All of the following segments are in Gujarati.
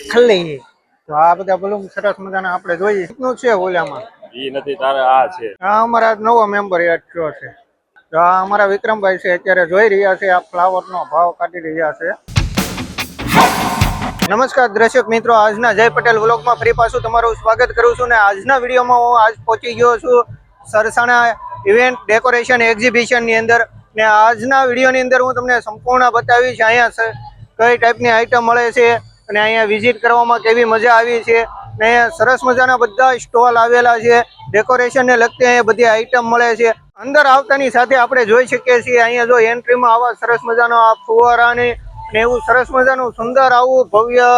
ખાલી તો આ બધા બલૂન સરસ મજાના આપણે જોઈએ કેટલું છે ઓલામાં ઈ નથી તારે આ છે આ અમારા નવો મેમ્બર એડ થયો છે તો આ અમારા વિક્રમભાઈ છે અત્યારે જોઈ રહ્યા છે આ ફ્લાવરનો ભાવ કાઢી રહ્યા છે નમસ્કાર દર્શક મિત્રો આજના જય પટેલ વ્લોગમાં ફરી પાછું તમારું સ્વાગત કરું છું ને આજના વિડીયોમાં હું આજ પહોંચી ગયો છું સરસાણા ઇવેન્ટ ડેકોરેશન એક્ઝિબિશન ની અંદર ને આજના વિડીયોની અંદર હું તમને સંપૂર્ણ બતાવીશ અહીંયા કઈ ટાઈપની આઈટમ મળે છે અને અહીંયા વિઝિટ કરવામાં કેવી મજા આવી છે ને અહીંયા સરસ મજાના બધા સ્ટોલ આવેલા છે ડેકોરેશનને લગતી અહીંયા બધી આઈટમ મળે છે અંદર આવતાની સાથે આપણે જોઈ શકીએ છીએ અહીંયા જો એન્ટ્રીમાં આવા સરસ મજાનો આ ફુવારાની ને એવું સરસ મજાનું સુંદર આવું ભવ્ય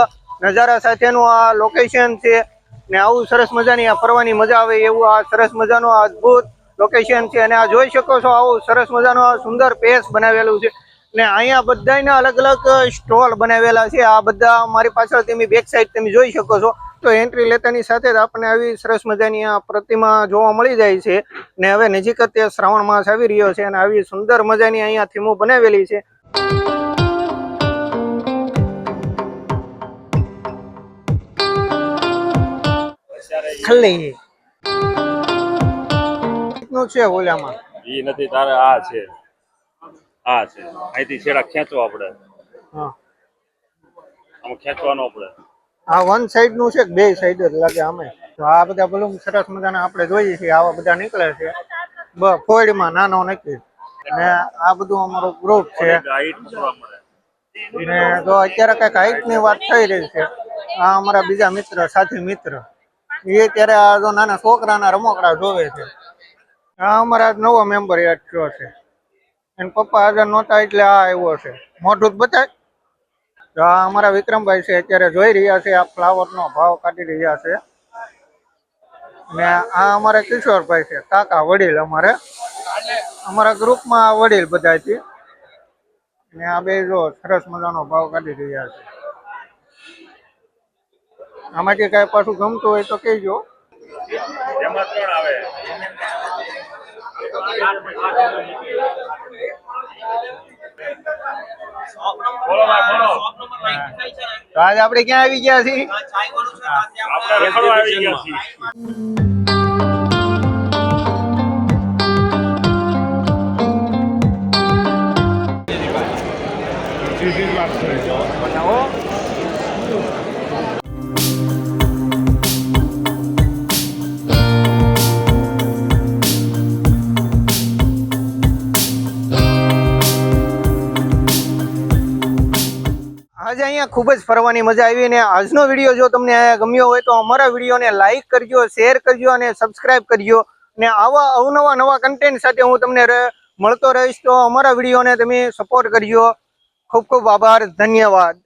નજારા સાથેનું આ લોકેશન છે ને આવું સરસ મજાની આ ફરવાની મજા આવે એવું આ સરસ મજાનું અદ્ભુત લોકેશન છે અને આ જોઈ શકો છો આવું સરસ મજાનું સુંદર પેસ બનાવેલું છે ને અહીંયા બધાના અલગ અલગ સ્ટોલ બનાવેલા છે આ બધા મારી પાછળ તમે બેક સાઈડ તમે જોઈ શકો છો તો એન્ટ્રી લેતાની સાથે જ આપણને આવી સરસ મજાની આ પ્રતિમા જોવા મળી જાય છે ને હવે નજીક જ શ્રાવણ માસ આવી રહ્યો છે અને આવી સુંદર મજાની અહીંયા થીમો બનાવેલી છે ખાલી કેટલું છે ઓલામાં ઈ નથી તારે આ છે અહીંથી છેડા ખેંચો આપણે હા આમ ખેંચવાનો આપણે આ વન સાઈડ નું છે કે બે સાઈડ જ લાગે અમે તો આ બધા બલૂન સરસ મજાના આપણે જોઈએ છીએ આવા બધા નીકળે છે ફોઈડમાં નાનો નક્કી ને આ બધું અમારું ગ્રુપ છે ને જો અત્યારે કઈક હાઈટ ની વાત થઈ રહી છે આ અમારા બીજા મિત્ર સાથી મિત્ર એ ત્યારે આ જો નાના છોકરાના રમકડા જોવે છે આ અમારા નવો મેમ્બર એડ થયો છે એને પપ્પા હાજર નહોતા એટલે આ આવ્યો છે મોઢું જ બતાય તો આ અમારા વિક્રમભાઈ છે અત્યારે જોઈ રહ્યા છે આ ફ્લાવરનો ભાવ કાઢી રહ્યા છે ને આ અમારા કિશોરભાઈ છે કાકા વડીલ અમારા ગ્રુપમાં વડીલ બધા છે ને આ બે જો સરસ મજાનો ભાવ કાઢી રહ્યા છે આમાંથી કઈ પાછું ગમતું હોય તો કહેજો એમાં કોણ આવે તો આજે આપણે ક્યાં આવી ગયા છીએ આપણે રખડવા આવી ગયા છીએ આજે અહીંયા ખૂબ જ ફરવાની મજા આવી ને આજનો વિડીયો જો તમને અહીંયા ગમ્યો હોય તો અમારા વિડીયોને લાઈક કરજો શેર કરજો અને સબસ્ક્રાઇબ કરજો ને આવા અવનવા નવા કન્ટેન્ટ સાથે હું તમને મળતો રહીશ તો અમારા વિડીયોને તમે સપોર્ટ કરજો ખૂબ ખૂબ આભાર ધન્યવાદ